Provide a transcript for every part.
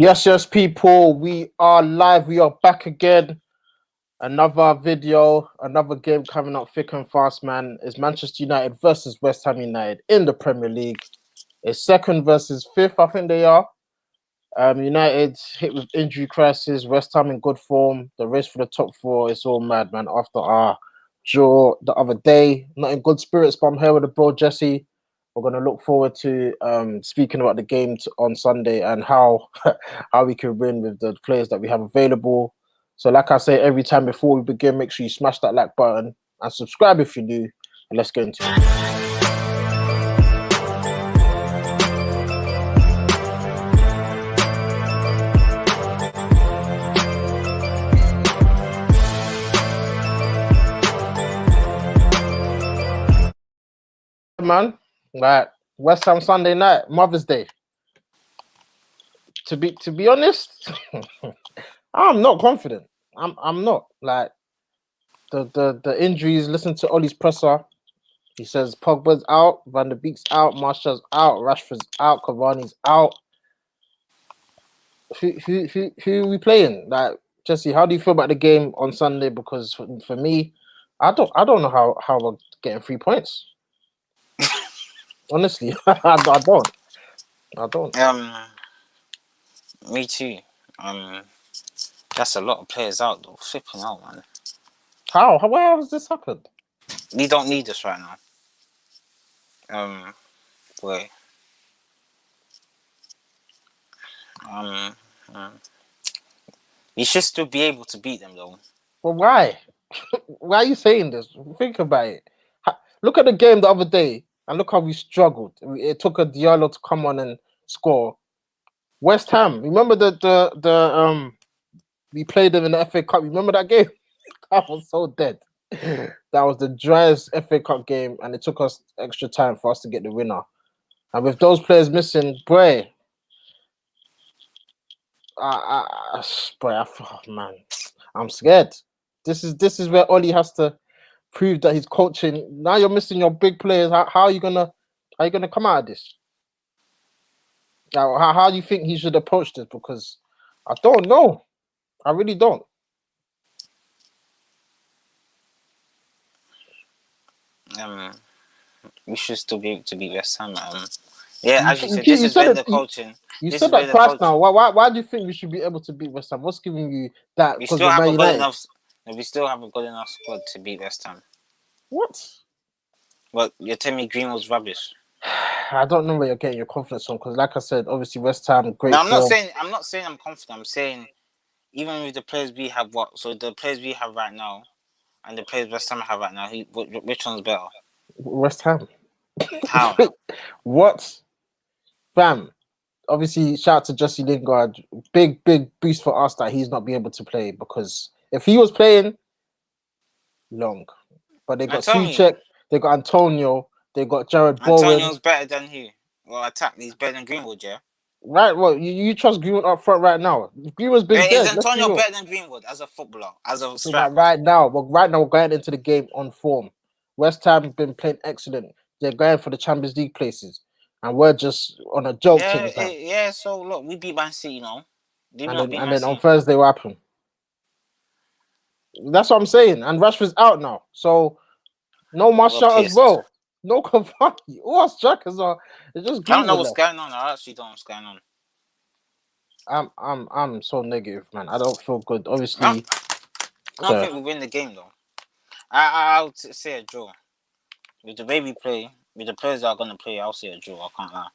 Yes, people. We are live. We are back again. Another video, another game coming up thick and fast, man. It's Manchester United versus West Ham United in the Premier League. It's second versus fifth, I think they are. United hit with injury crisis. West Ham in good form. The race for the top four is all mad, man. After our draw the other day, not in good spirits, but I'm here with the bro Jesse. We're gonna look forward to speaking about the game on Sunday and how how we can win with the players that we have available. So, like I say every time before we begin, make sure you smash that like button and subscribe if you're new. And let's get into it. Man, like West Ham Sunday night, Mother's Day. To be honest, I'm not confident. I'm not like the injuries. Listen to Ollie's presser. He says Pogba's out, Van der Beek's out, Martial's out, Rashford's out, Cavani's out. Who are we playing? Like Jesse, how do you feel about the game on Sunday? Because for me, I don't know how we're getting 3 points. Honestly, I don't. Me too. That's a lot of players out though. Flipping out, man. How? Where has this happened? We don't need this right now. Wait. We should still be able to beat them though. Well, why? Why are you saying this? Think about it. Look at the game the other day and look how we struggled. It took a Diallo to come on and score. West Ham, remember the we played them in the FA Cup. Remember that game? That was so dead. That was the driest FA Cup game, and it took us extra time for us to get the winner. And with those players missing, boy, man, I'm scared. This is where Ollie has to prove that he's coaching. Now you're missing your big players. How are you gonna come out of this? Now, how do you think he should approach this? Because I don't know. I really don't. We should still be able to beat West Ham. Yeah, as you said, this is where the coaching. You said that twice now. Why do you think we should be able to beat West Ham? What's giving you that? We still haven't got enough. We still haven't got enough squad to beat West Ham. What? Well, you're telling me Greenwood's rubbish. I don't know where you're getting your confidence from because, like I said, obviously West Ham great. No, I'm not saying I'm confident. I'm saying even with the players we have, the players we have right now, and the players West Ham have right now, which one's better? West Ham. How? What? Fam. Obviously, shout out to Jesse Lingard. Big boost for us that he's not being able to play because if he was playing, long. But they got Souček, they got Antonio, they got Jared Bowen. Antonio's better than who? Well, he's better than Greenwood, yeah? Right, well, you trust Greenwood up front right now. Greenwood's been dead. Is Antonio better than Greenwood as a footballer, as a striker? Right now we're going into the game on form. West Ham have been playing excellent. They're going for the Champions League places. And we're just on a joke team. Yeah, so look, we beat Man City, And then on Thursday, what happened? That's what I'm saying. And Rashford's out now. So, no Martial as well. No Cavani. All strikers are. It's just I don't know what's going on. I actually don't know what's going on. I'm so negative, man. I don't feel good. Obviously. I don't think we win the game, though. I would say a draw. With the way we play, with the players that are going to play, I'll say a draw. I can't lie.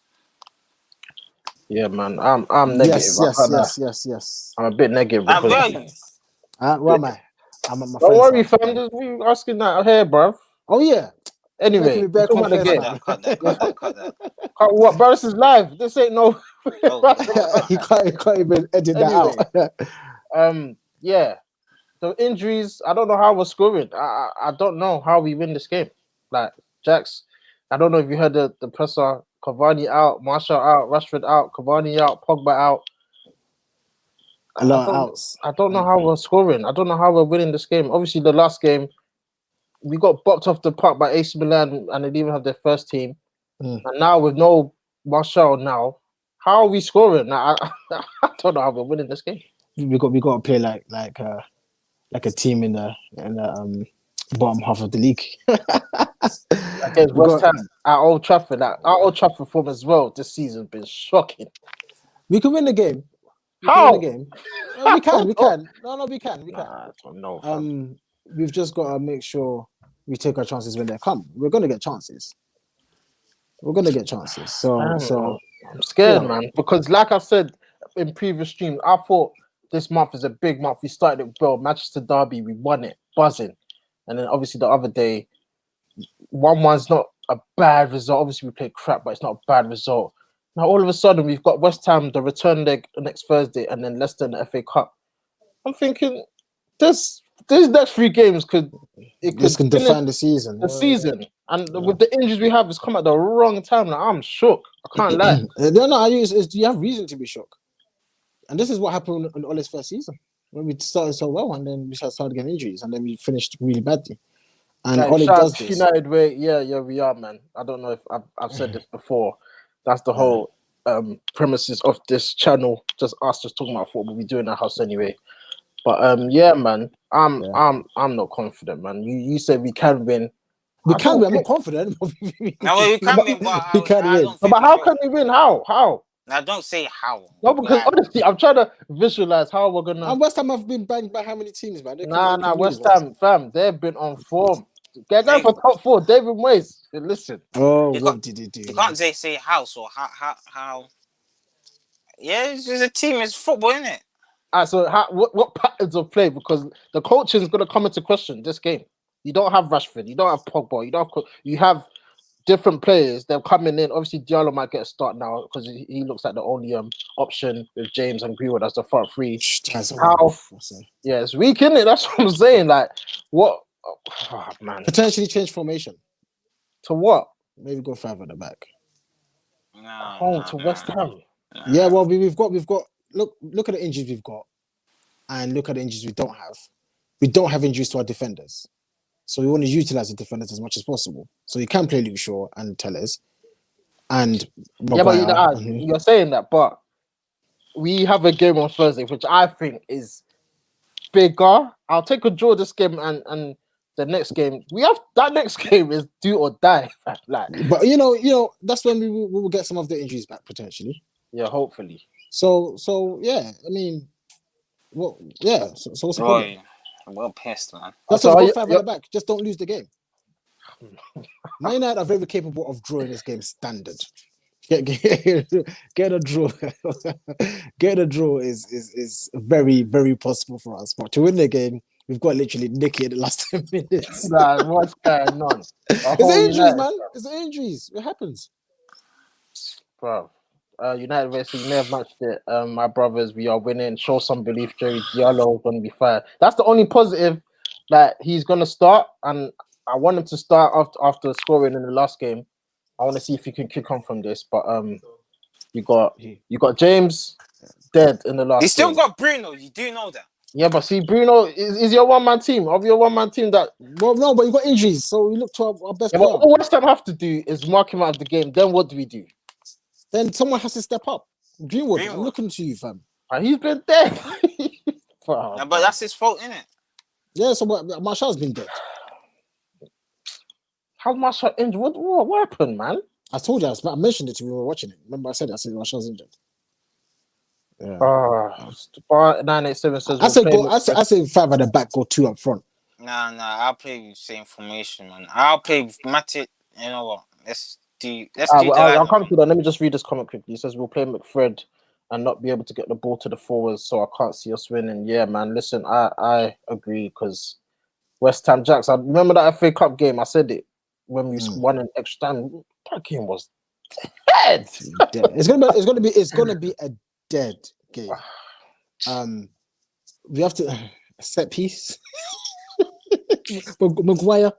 Yeah, man. I'm negative. Yes. I'm a bit negative. Where are you? Where am I? I'm at my Don't worry, fam. Just we asking that here, bro. Oh yeah. Anyway, cut that. What, bro? This is live. This ain't no. You can't even edit that out. Yeah. The injuries. I don't know how we're scoring. I don't know how we win this game. Like Jax, I don't know if you heard the presser. Cavani out, Martial out, Rashford out, Cavani out, Pogba out. A lot of outs. I don't know how we're scoring. I don't know how we're winning this game. Obviously, the last game, we got bopped off the park by AC Milan and they didn't even have their first team. And now with no Martial now, How are we scoring? I don't know how we're winning this game. We got to play like a team in the bottom half of the league. Against West Ham at Old Trafford. Our Old Trafford form as well this season has been shocking. We can win the game. How? We can. We can. No, we can. I don't know. Fam. We've just got to make sure we take our chances when they come. We're gonna get chances. So I'm scared, man, because like I said in previous streams, I thought this month is a big month. We started it well. Manchester Derby, we won it, buzzing, and then obviously the other day, 1-1's not a bad result. Obviously we played crap, but it's not a bad result. Now all of a sudden we've got West Ham, the return leg next Thursday, and then Leicester in the FA Cup. I'm thinking these next 3 games could define the season. And with the injuries we have, it's come at the wrong time. Like, I'm shook. I can't lie. You have reason to be shook. And this is what happened in Ole's first season. When we started so well, and then we started getting injuries, and then we finished really badly. And Ole does this. United way, yeah, we are, man. I don't know if I've said this before. That's the whole premises of this channel. Just us just talking about football. We do in our house anyway. But yeah, man, I'm not confident, man. You said we can win. We can win. I'm not confident. No, we can win, but we can win. But how can we win? How? Now, don't say how. No, because honestly, I'm trying to visualize how we're gonna. And West Ham have been banged by how many teams, man? Nah, West Ham, fam, they've been on form. They're going for top 4. David Moyes. Listen. Oh, what did he do? You can't say how, so how. Yeah, it's just a team. It's football, isn't it? So what patterns of play? Because the coaching is going to come into question this game. You don't have Rashford. You don't have Pogba. You have different players. They're coming in. Obviously, Diallo might get a start now because he looks like the only option with James and Greenwood as the front 3. Yeah, it's weak, isn't it? That's what I'm saying. Like, what? Oh, man. Potentially change formation. To what? Maybe go further at the back. To West Ham. Yeah, well, we've got. Look at the injuries we've got, and look at the injuries we don't have. We don't have injuries to our defenders, so we want to utilize the defenders as much as possible. So you can play Luke Shaw and Tellers, and Maguire. Yeah, but you're saying that, but we have a game on Thursday, which I think is bigger. I'll take a draw this game, and the next game we have. That next game is do or die. Like, but you know, that's when we will get some of the injuries back potentially. Yeah, hopefully. So yeah, I mean, well, yeah. So what's the problem? I'm well pissed, man. That's why go 5 at the back. Just don't lose the game. Man United are very capable of drawing this game standard. Get a draw. Get a draw is very, very possible for us. But to win the game, we've got literally nick it in the last 10 minutes. Nah, what's going on? It's injuries, man. It's injuries. It happens. Bro. United versus you may have matched it. My brothers, we are winning. Show some belief, Jerry Diallo is gonna be fired. That's the only positive that he's gonna start, and I want him to start after scoring in the last game. I want to see if he can kick on from this. But you got James dead in the last. You still got Bruno. You do know that. Yeah, but see, Bruno is your one-man team. Of your one-man team that. Well, no, but you got injuries, so we look to our best. Yeah, but all West Ham have to do is mark him out of the game. Then what do we do? Then someone has to step up. Greenwood. I'm looking to you, fam. He's been dead. But that's his fault, isn't it? Yeah, so Martial's been dead. How's Martial injured? What happened, man? I told you, I mentioned it to you when we were watching it. Remember I said Martial's injured. Yeah. 987 says I say 5 at the back, go 2 up front. Nah, I'll play the same formation, man. I'll play Matip. You know what? I'll come to that. Let me just read this comment quickly. It says we'll play McFred and not be able to get the ball to the forwards, so I can't see us winning. Yeah, man. Listen, I agree because West Ham Jacks. I remember that FA Cup game. I said it when we won in extra time. That game was dead. It's gonna be a dead game. We have to set piece. Maguire,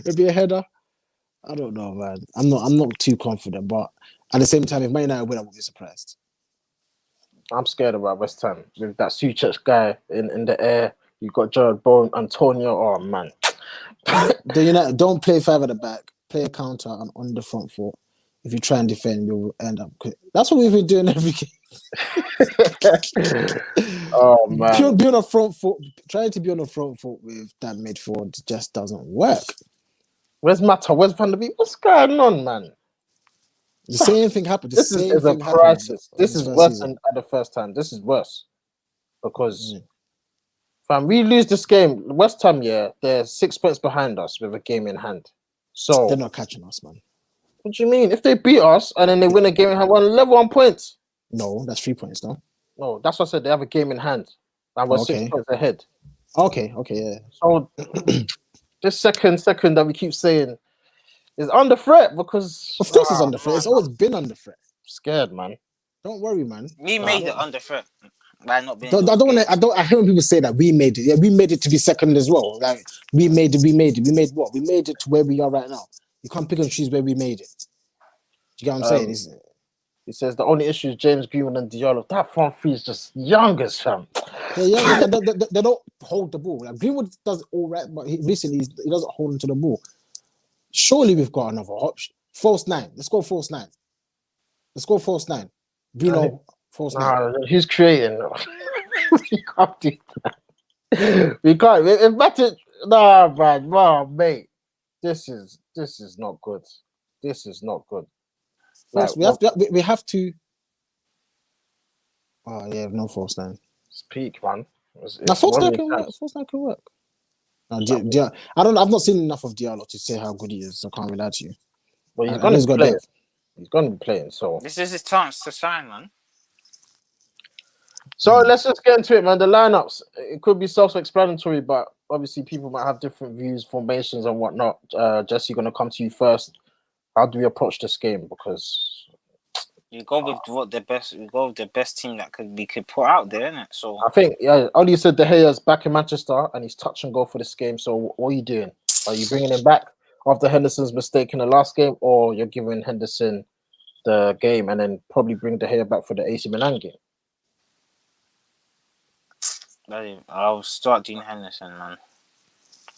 maybe a header. I don't know, man. I'm not too confident, but at the same time, if Man United win, I won't be surprised. I'm scared about West Ham with that Suchek guy in the air. You got Jared Bowen, Antonio. Oh man, United don't play 5 at the back. Play a counter and on the front foot. If you try and defend, you'll end up. That's what we've been doing every game. Oh man, Be on a front foot, trying to be on a front foot with that midfield just doesn't work. where's Mata? Where's Van der Beek? What's going on, man? The same thing happened. The This same is a thing happened crisis. in This his is first worse season. than the first time. This is worse because, fam, we lose this game. West Ham, yeah, they're 6 points behind us with a game in hand. So They're not catching us, man. what do you mean? If they beat us and then they win a game and have one level 1 point? No, that's 3 points, no? No, that's what I said. They have a game in hand and we're 6 Okay. points ahead. Okay, yeah. So this second that we keep saying is under threat because Of course, it's under threat. It's always been under threat. scared, man. Don't worry, man. We made it under threat by not being. I don't want to. I hear when people say that we made it. Yeah, we made it to be second as well. Like we made it. We made what? We made it to where we are right now. You can't pick and choose where we made it. Do you get what I'm saying? He says the only issue is James Greenwood and Diallo. That front three is just youngest, fam. They're young. They don't hold the ball. Like Greenwood does all right, but recently he doesn't hold onto the ball. Surely we've got another option. False nine. Let's go false nine. Bruno, false nine. He's creating. We can't do that. We can't. If Matic, man, wow, mate. This is not good. This is not good. False, we have to. Oh yeah, no false nine. It's peak, man. Now false nine can work. False nine can work. I've not seen enough of Diallo to say how good he is. So I can't relate to you. Well, he's going to be playing. He's going to be playing. So this is his chance to shine, man. So let's just get into it, man. The lineups, it could be self-explanatory, but obviously people might have different views, formations, and whatnot. Jesse, going to come to you first. How do we approach this game? Because you go with the best team that we could put out there, innit? So I think, Oli said De Gea's back in Manchester and he's touch and go for this game. So what are you doing? Are you bringing him back after Henderson's mistake in the last game, or you're giving Henderson the game and then probably bring De Gea back for the AC Milan game? I'll start Dean Henderson, man.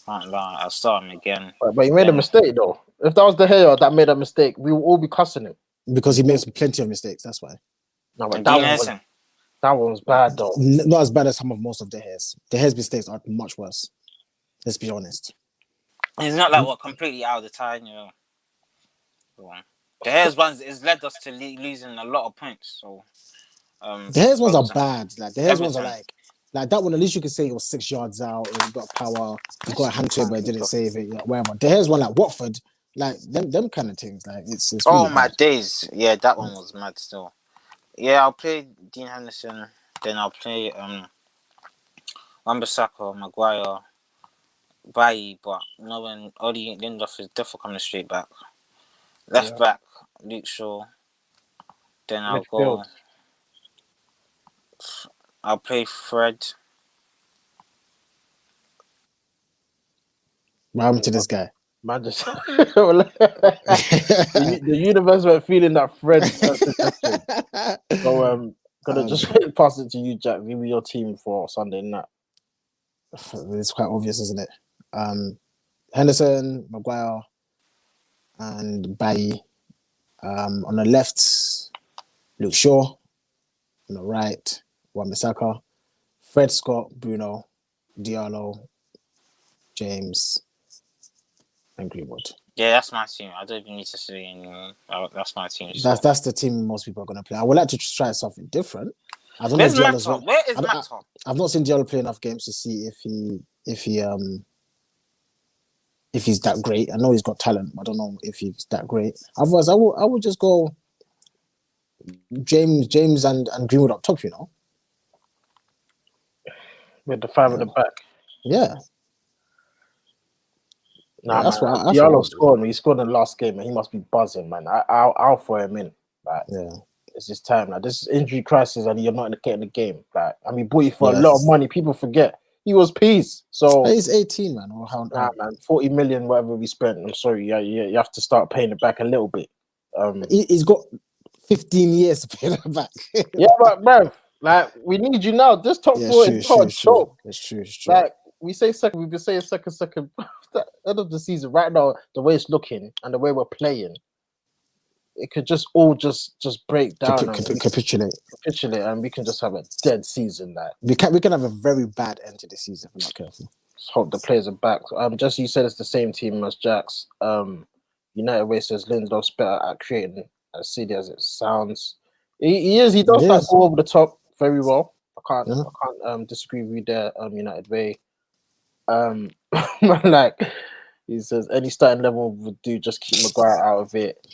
Can't lie, I'll start him again. But he made a mistake, though. If that was De Gea that made a mistake, we will all be cussing him. Because he makes plenty of mistakes, that's why. No, but that one was bad, though. Not as bad as most of De Gea's. De Gea's mistakes are much worse. Let's be honest. It's not like completely out of the time, you know. De Gea's ones has led us to losing a lot of points. So De Gea's ones are bad. Like De Gea's ones are like that one. At least you could say it was 6 yards out. It got power. You got a hand to it, but it didn't save it. Yeah, whatever. De Gea's one like Watford. Like them kind of things. Like it's really my bad. Days. Yeah, that one was mad still. Yeah, I'll play Dean Henderson. Then I'll play Wan-Bissaka, Maguire, Bailly, but knowing Oli Lindelof is definitely coming straight back. Left back, Luke Shaw. Then I'll play Fred. What happened to this guy? Man, just the universe were feeling that Fred suggestion. So gonna just pass it to you, Jack. Give me your team for Sunday night. It's quite obvious, isn't it? Henderson, Maguire, and Bailly. On the left, Luke Shaw. On the right, Wan-Bissaka, Fred, Scott, Bruno, Diallo, James, and Greenwood. Yeah, that's my team. I don't even need to say anymore. That's my team. That's the team most people are going to play. I would like to try something different. I don't know Where is Mata? I've not seen Diallo play enough games to see if he's that great. I know he's got talent, but I don't know if he's that great. Otherwise, I would just go James and Greenwood up top, you know. With the 5 at the back. Yeah. Nah, that's what Diallo scored. He scored in the last game, and he must be buzzing, man. I'll throw him in. Like, it's his time. Like, this is injury crisis, and you're not getting the game. Like, I mean, bought you for a lot of money. People forget he was peace. So he's 18, man. Man, 40 million, whatever we spent. I'm sorry, you have to start paying it back a little bit. He's got 15 years to pay that back. Yeah, but bro, like we need you now. This top 4 is not a joke. It's true. Like we say second, we've been saying second. End of the season right now, the way it's looking and the way we're playing, it could just all just break down and capitulate, and we can just have a dead season. Like we can have a very bad end to the season if we're not careful. just hope the players are back. Just you said it's the same team as Jack's. United Way says Lindelof's better at creating as silly as it sounds. He is. He does that go over the top very well. I can't disagree with you there. United Way. Like he says, any starting level would do. Just keep Maguire out of it.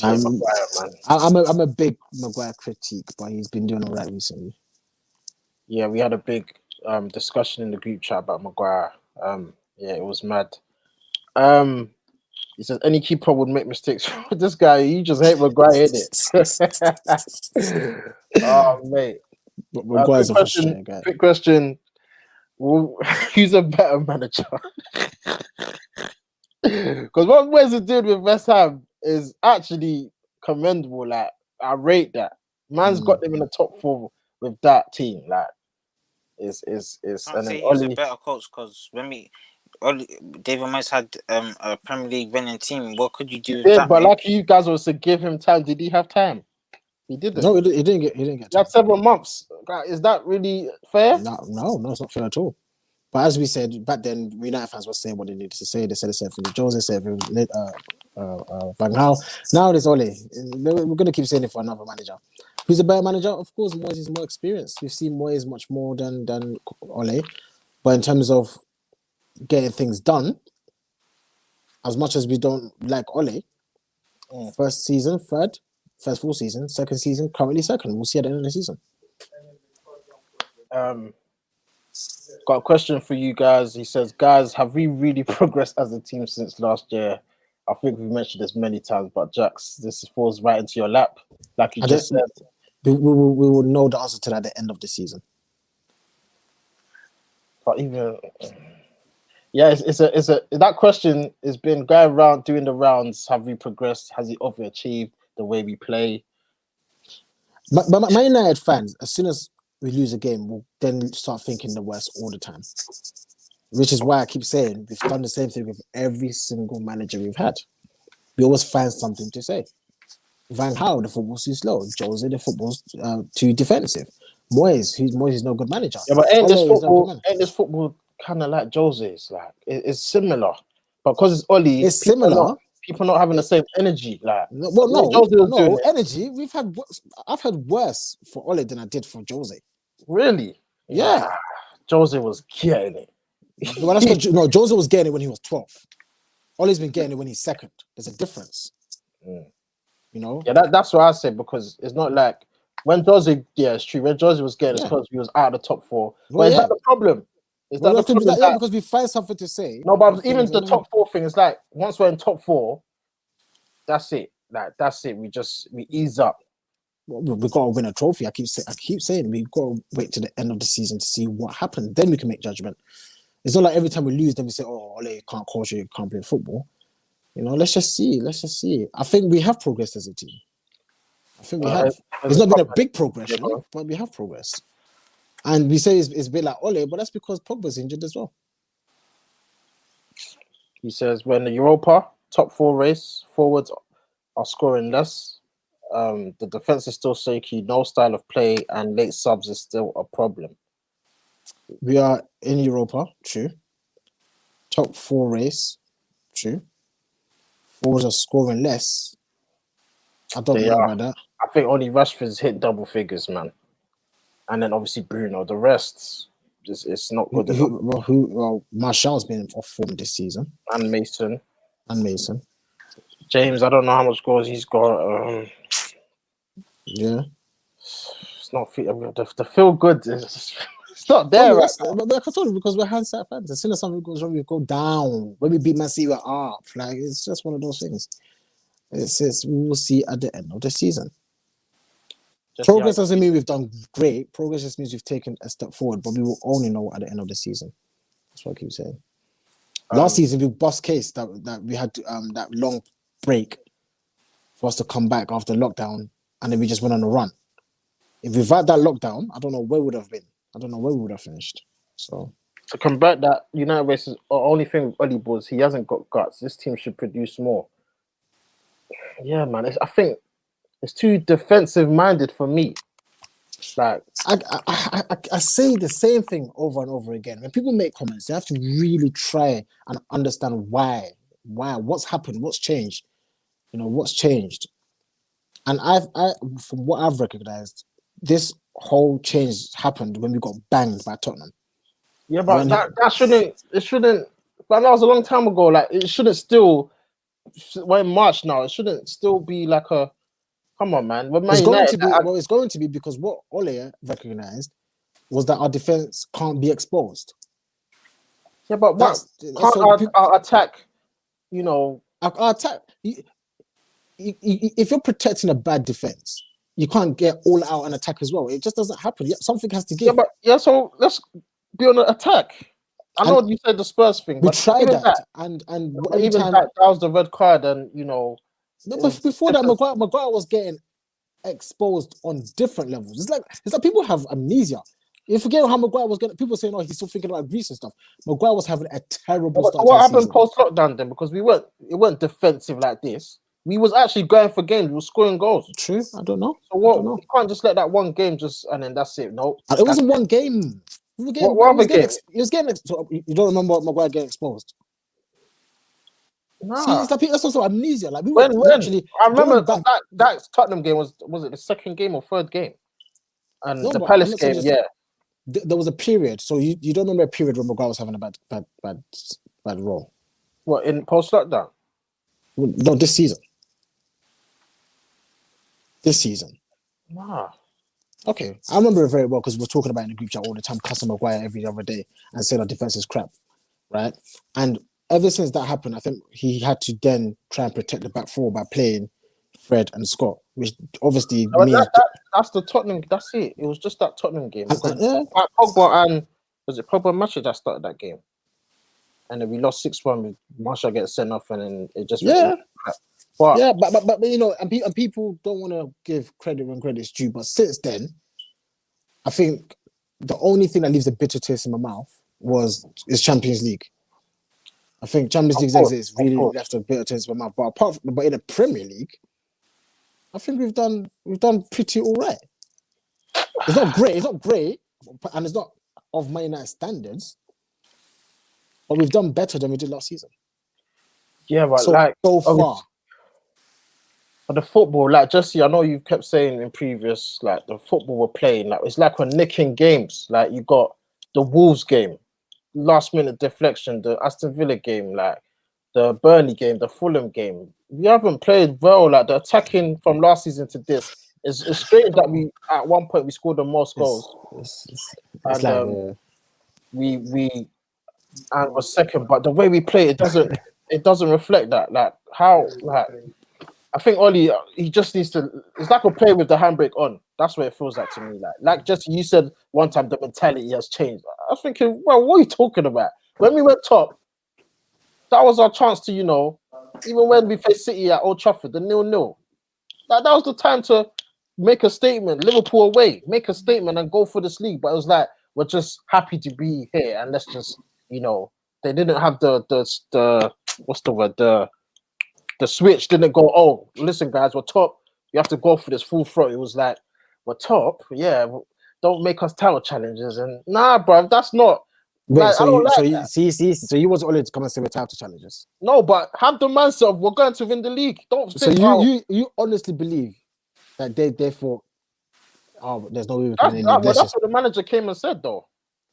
Maguire, man. I'm a big Maguire critique, but he's been doing all right recently. Yeah, we had a big discussion in the group chat about Maguire. Yeah, it was mad. He says any keeper would make mistakes. This guy, you just hate Maguire, innit? Oh, mate. Maguire's a frustrating guy. Quick question. Who's a better manager? Because what Moyes is doing with West Ham is actually commendable. Like, I rate that. Man's got them in the top 4 with that team. Like, is I'd say he's a better coach because when David Moyes had a Premier League winning team. What could you do with that? But like you guys was to give him time. Did he have time? He didn't. No, he didn't get. He had 7 months. Is that really fair? No, it's not fair at all. But as we said back then, United fans were saying what they needed to say. They said the same thing. Jose said Van Gaal. Now there's Ole. We're going to keep saying it for another manager. Who's a better manager? Of course, Moyes is more experienced. We've seen Moyes much more than Ole. But in terms of getting things done, as much as we don't like Ole, first season, first full season, second season, currently second. We'll see at the end of the season. Got a question for you guys. He says, guys, have we really progressed as a team since last year? I think we've mentioned this many times, but Jax, this falls right into your lap. Like you just said. We will know the answer to that at the end of the season. But even... Yeah, it's that question has been going around doing the rounds. Have we progressed? Has it overachieved the way we play? But Man United fans, as soon as we lose a game, we'll then start thinking the worst all the time. Which is why I keep saying we've done the same thing with every single manager we've had. We always find something to say. Van Gaal, the football's too slow. Jose, the football's too defensive. Moyes is no good manager. Yeah, but ain't this football kind of like Jose's? Like it's similar, but because it's Oli, it's similar. People not having the same energy. Like, no energy. I've had worse for Ole than I did for Jose. Really? Yeah. Jose was getting it. Well, Jose was getting it when he was 12th. Ole's been getting it when he's second. There's a difference. You know? Yeah, that's what I said, because it's not like when Jose, it's true. When Jose was getting it, because he was out of the top 4. But is that the problem? Because we find something to say. No, but even the top 4 thing is like once we're in top 4, that's it. Like that's it. We ease up. We've got to win a trophy. I keep saying we've got to wait to the end of the season to see what happens. Then we can make judgment. It's not like every time we lose, then we say, "Oh, Ole, you can't coach, you can't play football." You know, let's just see. I think we have progressed as a team. I think we have. It's not been a big progression, but we have progressed. And we say it's a bit like Ole, but that's because Pogba's injured as well. He says, when the Europa top 4 race, forwards are scoring less. The defense is still shaky, no style of play, and late subs is still a problem. We are in Europa, true. Top 4 race, true. Forwards are scoring less. I don't know about that. I think only Rashford's hit double figures, man. And then obviously Bruno. The rest, it's not good enough. Martial's been off form this season. And Mason. James, I don't know how much goals he's got. Yeah. It's not the feel good. It's not there. But like I told you, because we're hindsight fans. As soon as something goes wrong, we go down. When we beat Man City, we're up. Like, it's just one of those things. It says we will see at the end of the season. Progress doesn't mean we've done great. Progress just means we've taken a step forward, but we will only know at the end of the season. That's what I keep saying. Last season, we bust case that we had that long break for us to come back after lockdown, and then we just went on a run. If we've had that lockdown, I don't know where we would have been. I don't know where we would have finished. So to combat that, United races. The only thing with Oli was he hasn't got guts. This team should produce more. Yeah, man. I think it's too defensive minded for me. Like, I say the same thing over and over again. When people make comments, they have to really try and understand why, what's happened, what's changed. What's changed. And from what I've recognized, this whole change happened when we got banged by Tottenham. yeah, but that shouldn't. It shouldn't. But that was a long time ago. Like, it shouldn't still. We're in March now. It shouldn't still be like a. Come on, man. We're Man It's going United. to be it's going to be because what Ole recognized was that our defense can't be exposed. Yeah, but what That's can't our attack? our attack. If you're protecting a bad defense, you can't get all out and attack as well. It just doesn't happen. Something has to give. So let's be on the attack. I know you said the Spurs thing, we but tried even that, and every time that was the red card, and But before that, Maguire was getting exposed on different levels. It's like people have amnesia. You forget how Maguire was getting. People saying, "Oh, he's still thinking about Greece and stuff." Maguire was having a terrible start. What happened post lockdown then? Because it weren't defensive like this. We was actually going for games. We were scoring goals. True. I don't know. So what? You can't just let that one game and then that's it. No, it wasn't one game. What other game? He was getting. You don't remember Maguire getting exposed? Nah. See, that's also amnesia. Like we when literally. I remember that Tottenham game was it the second game or third game? And the Palace game, yeah. There was a period. So you don't remember a period when Maguire was having a bad role. What, in post lockdown? No, this season. Nah. Okay, I remember it very well because we're talking about it in the group chat all the time, cussing Maguire every other day and saying our defense is crap, right? And ever since that happened, I think he had to then try and protect the back four by playing Fred and Scott, which obviously means that's the Tottenham. That's it. It was just that Tottenham game. Pogba and was it Pogba and Martial that started that game, and then we lost 6-1 with Martial getting sent off, and then it just but and people don't want to give credit when credit's due. But since then, I think the only thing that leaves a bitter taste in my mouth is Champions League. I think Champions League's exit is really left a bitter taste in my mouth. But in the Premier League, I think we've done pretty all right. It's not great, and it's not of Man United standards, but we've done better than we did last season. Yeah, but so far. For the football, like Jesse, I know you've kept saying in previous, like the football we're playing, like it's like we're nicking games. Like you got the Wolves game, last minute deflection, the Aston Villa game, like the Burnley game, the Fulham game. We haven't played well. Like the attacking from last season to this is strange that we at one point we scored the most goals. We were second, but the way we play it doesn't reflect that. Like how I think Oli, he just needs to. It's like a play with the handbrake on. That's what it feels like to me. Like just you said one time, the mentality has changed. I was thinking, well, what are you talking about? When we went top, that was our chance to, even when we faced City at Old Trafford, the 0-0. That was the time to make a statement. Liverpool away, make a statement and go for this league. But it was like we're just happy to be here and let's just, they didn't have the what's the word the switch didn't go, oh, listen, guys, we're top. You have to go for this full throat. It was like, we're top. Yeah, don't make us title challenges. And nah, bro, that's not. Wait, so you wasn't only to come and say we're title challenges. No, but have the mindset of we're going to win the league. Don't think. So you honestly believe that they thought, oh, there's no way we can win the league. That's what the manager came and said, though.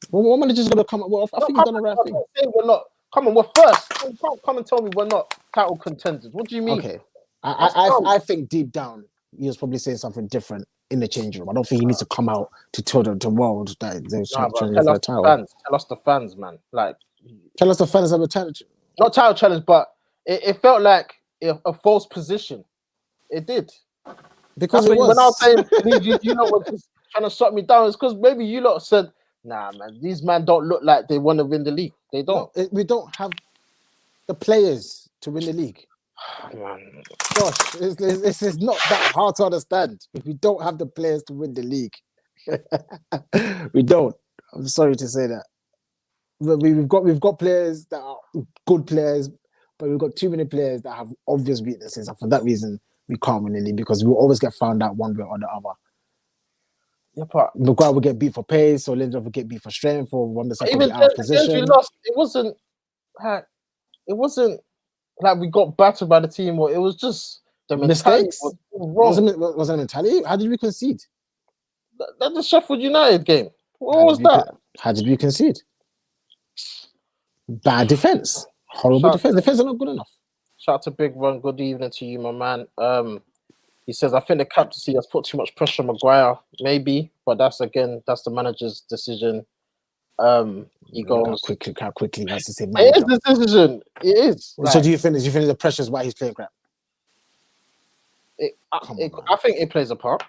Well, what manager's gonna come up? Well, I think he's done the right thing. We're not. Come on, we're first. You can't come and tell me we're not title contenders. What do you mean? Okay, I think deep down he was probably saying something different in the change room. I don't think he needs to come out to tell the world that they're challenging for a title. Tell us the fans, man. Like, tell us the fans have a title. Not title challenge, but it felt like a false position. It did. Because it was. When I was saying, you know what, just trying to shut me down, it's because maybe you lot said, nah, man, these men don't look like they want to win the league. They don't. No, we don't have the players to win the league. Man. Gosh, this is not that hard to understand. If we don't have the players to win the league, we don't. I'm sorry to say that. But we've got players that are good players, but we've got too many players that have obvious weaknesses, and for that reason, we can't win the league because we will always get found out one way or the other. Yeah, but Maguire will get beat for pace, or Lindelof will get beat for strength, or one that's even be out of the games we position. lost, it wasn't like we got battered by the team, or it was just the mentality Mistakes? was wrong. Was it a mentality? How did we concede? That's the Sheffield United game. What was that? How did we concede? Bad defense. Horrible defense. Defense are not good enough. Shout out to Big Ron. Good evening to you, my man. He says, I think the captaincy has put too much pressure on Maguire. Maybe, but that's the manager's decision. He goes how quickly wants to say manager. It is the decision. It is. So do you think the pressure is why he's playing crap? I think it plays a part.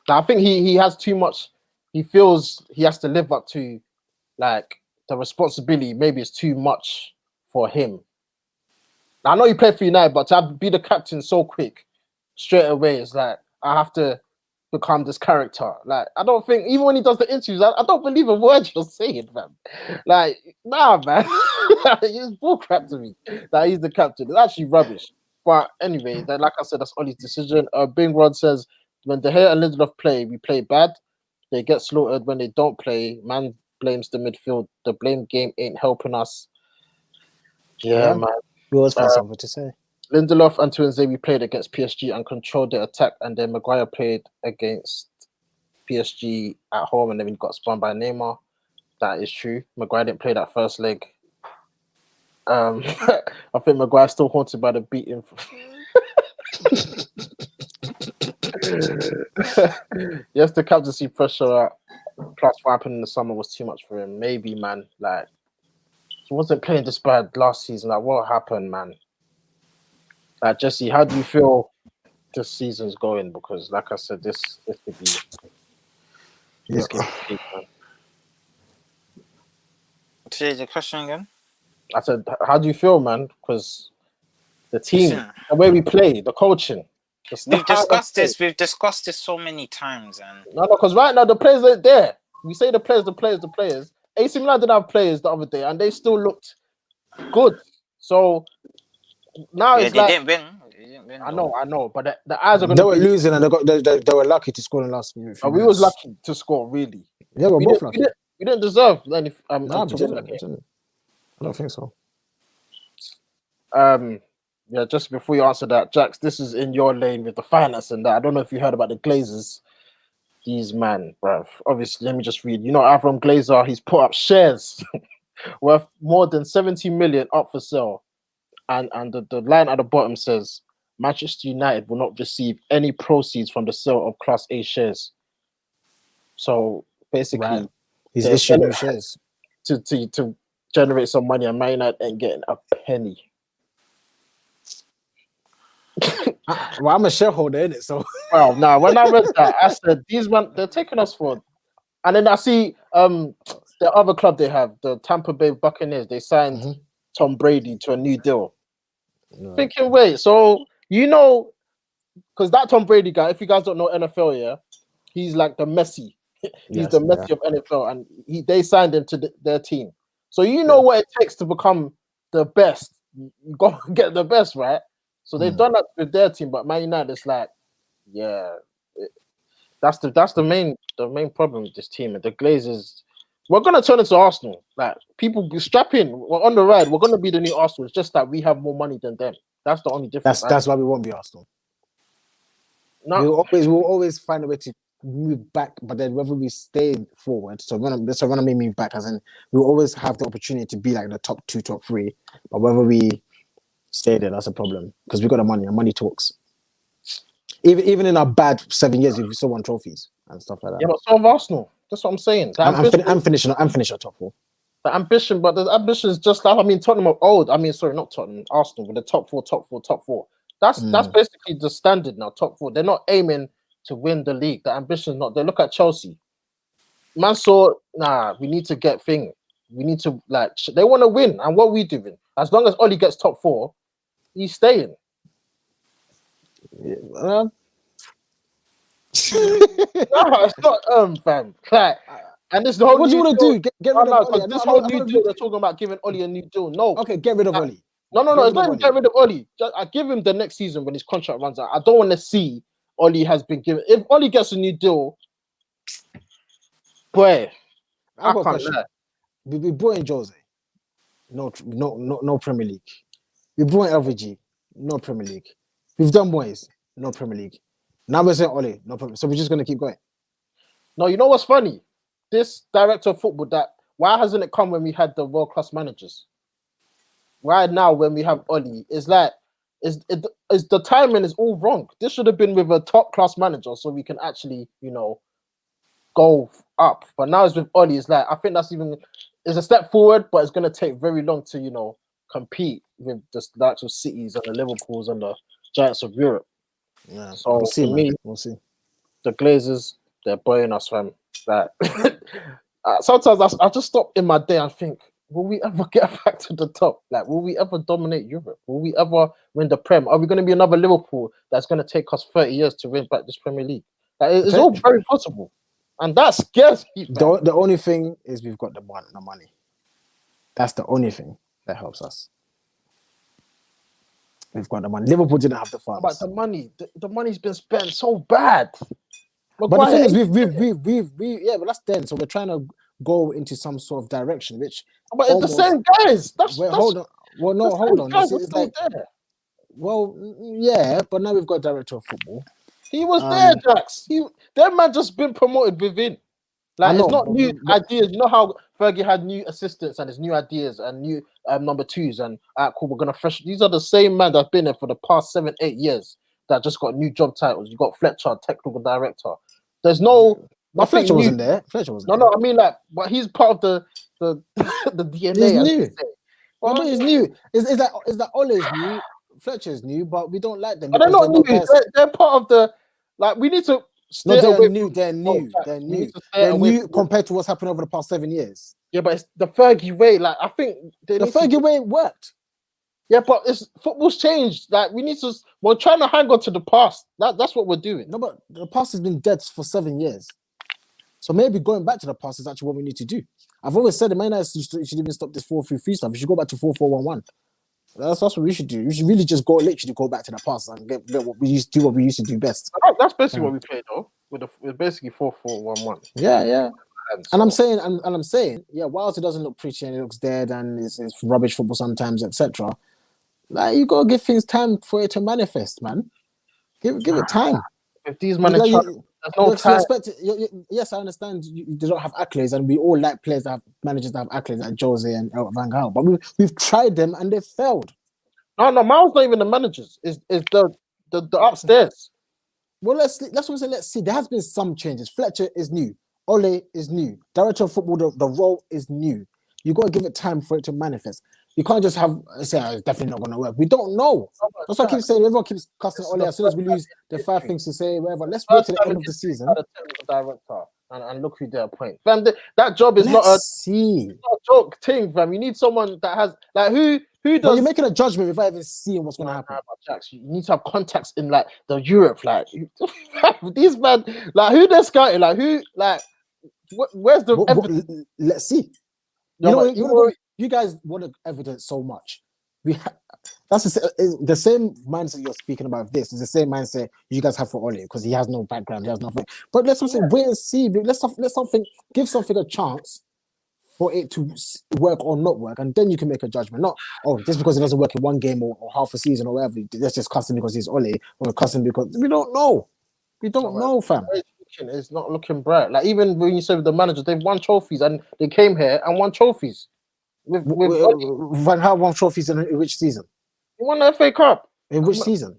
I think he has too much. He feels he has to live up to like the responsibility. Maybe it's too much for him. Now, I know he played for United, but to be the captain so quick, straight away, it's like I have to become this character. Like I don't think even when he does the interviews, I don't believe a word you're saying, man. Like nah, man, it's bullcrap to me that he's the captain. It's actually rubbish. But anyway, like I said, that's Ollie's decision. Bing Rod says when De Gea and Lindelof play, we play bad. They get slaughtered when they don't play. Man blames the midfield. The blame game ain't helping us. Yeah. Man. We always find something to say. Lindelof and Twinze, we played against PSG and controlled the attack, and then Maguire played against PSG at home, and then we got spun by Neymar. That is true. Maguire didn't play that first leg. I think Maguire's still haunted by the beating. Yes, the captaincy pressure plus what happened in the summer was too much for him. Maybe, man. Like he wasn't playing this bad last season. Like what happened, man? Like Jesse, how do you feel this season's going? Because, like I said, this could be. This could be, man. Say the question again. I said, how do you feel, man? Because the team, the way we play, the coaching. We've discussed this. We've discussed this so many times, and no, because right now the players aren't there. We say the players. AC Milan didn't have players the other day, and they still looked good. So now it's like they didn't win. I know, but the eyes are going to. They were losing, and they were lucky to score in the last minute. We was lucky to score, really. Yeah, we're both lucky. We didn't deserve any. No, we didn't. I don't think so. Yeah, just before you answer that, Jax, this is in your lane with the finance and that. I don't know if you heard about the Glazers. These man, bruv. Obviously, let me just read. You know, Avram Glazer, he's put up shares worth more than 70 million up for sale. And the line at the bottom says, Manchester United will not receive any proceeds from the sale of Class A shares. So basically, he's issuing shares to generate some money, and Man United ain't getting a penny. Well, I'm a shareholder in it, so well, now when I read that, I said these man they're taking us for, and then I see the other club they have, the Tampa Bay Buccaneers, they signed Tom Brady to a new deal. No. Thinking, wait, so you know, because that Tom Brady guy, if you guys don't know NFL, yeah, he's like the Messi. He's the Messi of NFL, and they signed him to their team. So you know what it takes to become the best. You got to get the best, right? So they've done that with their team, but Man United, it's like, that's the main problem with this team. And the Glazers, we're gonna turn into Arsenal. Like people strap in, we're on the ride. We're gonna be the new Arsenal. It's just that we have more money than them. That's the only difference. That's why we won't be Arsenal. No, we'll always find a way to move back, but then whether we stay forward, so when I mean move back, as in we'll always have the opportunity to be like the top 2, top 3, but whether we stay there, that's a problem because we got the money and money talks. Even in our bad 7 years, we still won trophies and stuff like that. Yeah, but so have Arsenal. That's what I'm saying. I'm finishing top 4. The ambition, but the ambition is just like Tottenham are old. Not Tottenham, Arsenal with the top 4. That's basically the standard now. Top 4. They're not aiming to win the league. The ambition is not. They look at Chelsea. Man saw, we need to get thing. We need to they want to win, and what we doing? As long as Ollie gets top 4, he's staying. No, it's not fam. Like, and this the whole. What do you want to do? Get rid of Ollie. This whole new deal they're talking about giving Ollie a new deal. No. Okay, get rid of Ollie. No. Get It's rid of not even Oli. get rid of Oli. I give him the next season when his contract runs out. I don't want to see Oli has been given. If Oli gets a new deal, boy, I've got a can't question. lie. We brought in Jose. No Premier League. We brought in LVG. No Premier League. We've done Moyes. No Premier League. Now we're saying Ole. No Premier. So we're just gonna keep going. No, you know what's funny? This director of football, why hasn't it come when we had the world class managers? Right now, when we have Oli, it's like is the timing is all wrong. This should have been with a top class manager, so we can actually, go up. But now it's with Oli. It's like I think that's a step forward, but it's gonna take very long to compete with the likes of cities and the Liverpools and the giants of Europe. Yeah. So We'll see, for me, We'll see. the Glazers, they're buoying us, fam. Like sometimes I just stop in my day and think, will we ever get back to the top? Like, will we ever dominate Europe? Will we ever win the Prem? Are we going to be another Liverpool that's going to take us 30 years to win back this Premier League? Like, it's all very possible, and that scares me. The only thing is we've got the money. That's the only thing that helps us. We've got the money. Liverpool didn't have the funds. But the money, the money's been spent so bad. But the thing is, we but that's then. So we're trying to go into some sort of direction, which. But it's the same guys. Hold on. Well, no, hold on. It's like, well, yeah, but now we've got a director of football. He was there, Jax. Their man just been promoted within. Like, it's not new ideas. You know how Fergie had new assistants and his new ideas and new number twos and cool. We're gonna fresh. These are the same man that's been there for the past 7-8 years that just got new job titles. You got Fletcher, technical director. There's no. But Fletcher wasn't there. Fletcher wasn't. No. I mean, like, but he's part of the DNA. He's new. Well, but he's new. Is that Ole's new? Fletcher's new, but we don't like them. But they're not new. They're part of the. Like, we need to. No, they're new. They're new compared to what's happened over the past 7 years. Yeah, but it's the Fergie way. Like, I think the Fergie way worked. Yeah, but football's changed. Like, we're trying to hang on to the past. That's what we're doing. No, but the past has been dead for 7 years. So maybe going back to the past is actually what we need to do. I've always said the Man Utd should even stop this 4-3-3 stuff. We should go back to 4-4-1-1. That's what we should do. We should really just literally go back to the past and get what we used to do best. That's basically what we played though. With basically 4-4-1-1. Yeah. And I'm saying, yeah, whilst it doesn't look pretty and it looks dead and it's rubbish football sometimes, etc. Like, you gotta give things time for it to manifest, man. Give it time. If these managers, there's no time. Yes, I understand they don't have accolades, and we all like managers that have accolades like Jose and Van Gaal. But we've tried them and they've failed. No, mine's not even the managers. Is the upstairs. Well, that's what I'm saying. Let's see. There has been some changes. Fletcher is new. Ole is new. Director of football, the role is new. You got to give it time for it to manifest. You can't just say it's definitely not going to work. We don't know. That's why I keep saying everyone keeps cussing Ole. As soon as we lose the 5 things to say, whatever, let's wait to the end of the season. The technical director and look who they're appointing. Fam, that job is not a joke thing, fam. You need someone that has who does. But you're making a judgment without even seeing what's going to happen. Jax, you need to have contacts in the Europe, these men, who they're scouting, where's the evidence? Let's see. You guys want evidence so much. That's the same mindset you're speaking about. This is the same mindset you guys have for Ole because he has no background, he has nothing. But let's wait and see. Give something a chance for it to work or not work, and then you can make a judgment. Not just because it doesn't work in one game or half a season or whatever. Let's just cuss him because he's Ole, or cuss him because we don't know. We don't know, fam. It's not looking bright. Like, even when you say with the managers, they've won trophies and they came here and won trophies. Van Gaal won trophies in which season? He won the FA Cup. In which season?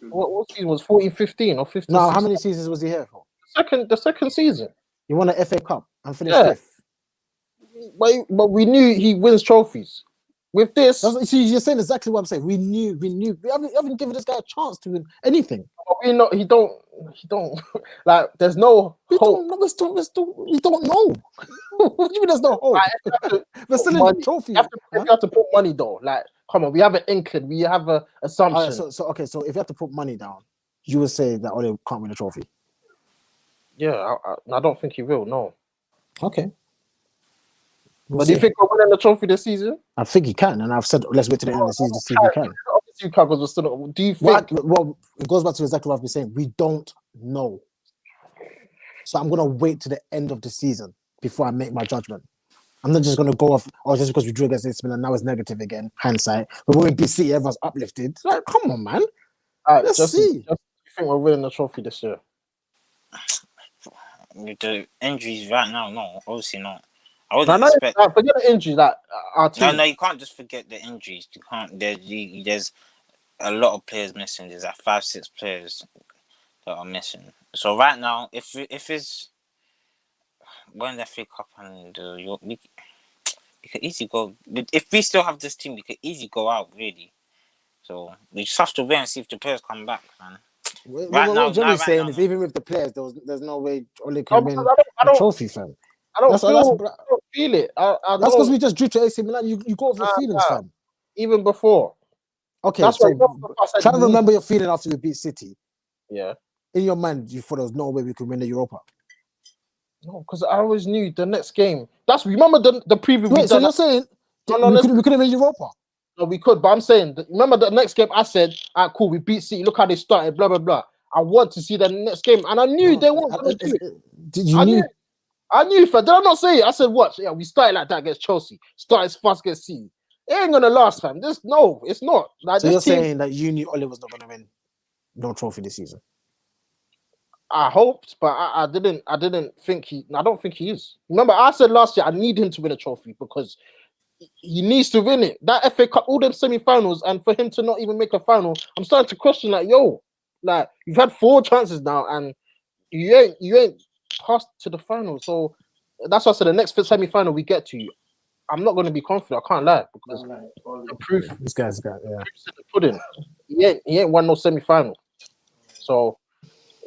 What season was 14-15 or 15? No, how many seasons was he here for? The second season. He won an FA Cup and finished 5th. But we knew he wins trophies. With this, you're saying exactly what I'm saying. We knew. We haven't given this guy a chance to win anything. We know he don't. There's no hope. We don't know. What do you mean there's no hope? We're still in the trophy. You have to put money though. Come on, we have an inkling. We have an assumption. So if you have to put money down, you would say that Ole can't win a trophy. Yeah, I don't think he will. No. Okay. We'll But do you see. think we're winning the trophy this season? I think he can, and I've said let's wait to the end of the season to see if he can. Obviously, you can't, because we're still not. Do you think? Well, it goes back to exactly what I've been saying. We don't know, so I'm gonna wait to the end of the season before I make my judgment. I'm not just gonna go off. Oh, just because we drew against AC Milan, now it's negative again. Hindsight. But when we beat City, everyone's uplifted. Like, come on, man. Let's see. Do you think we're winning the trophy this year? With the injuries right now, no, obviously not. I wouldn't expect. Forget the injuries. Like our team. No, you can't just forget the injuries. You can't. There's a lot of players missing. There's like 5-6 players that are missing. So right now, if it's when the FA Cup and we could easily go. If we still have this team, we could easily go out really. So we just have to wait and see if the players come back, man. What Johnny's saying is, even with the players, there's no way Ole can win a trophy, fam. I don't feel it. That's because we just drew to AC Milan. You go off your feelings, fam. Even before. Okay, that's so try to remember your feeling after we beat City. Yeah. In your mind, you thought there was no way we could win the Europa. No, because I always knew the next game. Remember the preview. Wait, so you're saying we couldn't win Europa? No, we could, but I'm saying, remember the next game I said, cool, we beat City, look how they started, blah, blah, blah. I want to see the next game, and I knew they weren't going to do it. Did you knew? I knew, did I not say it? I said, watch, yeah, we started like that against Chelsea, started fast against City. It ain't going to last, fam. No, it's not. Like, so you're saying that you knew Ole was not going to win no trophy this season? I hoped, but I didn't think I don't think he is. Remember, I said last year, I need him to win a trophy because he needs to win it. That FA Cup, all them semi-finals, and for him to not even make a final, I'm starting to question, like, yo, like, you've had 4 chances now, and you ain't passed to the final. So that's why I said the next semi-final we get to, I'm not going to be confident. I can't lie, because the proof. This guy's got the pudding. He ain't won no semi-final. So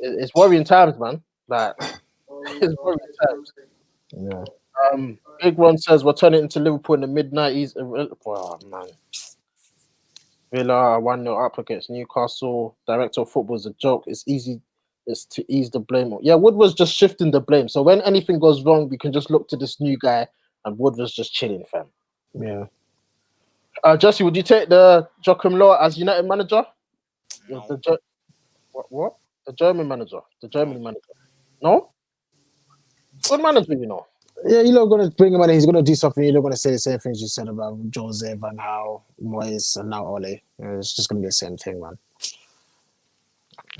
it's worrying times, man. Like, it's worrying times. Yeah. Big Ron says we're turning into Liverpool in the mid-90s. Oh, man. Villa 1-0 up against Newcastle. Director of football is a joke. It's easy. It's to ease the blame. Yeah, Wood was just shifting the blame. So when anything goes wrong, we can just look to this new guy, and Wood was just chilling, fam. Yeah. Jesse, would you take the Joachim Low as United manager? No. What? The German manager. The Germany manager. No? Good manager, you know. Yeah, you're not going to bring him in. He's going to do something. You're not going to say the same things you said about Jose, Van Gaal, Moyes, and now Ole. It's just going to be the same thing, man.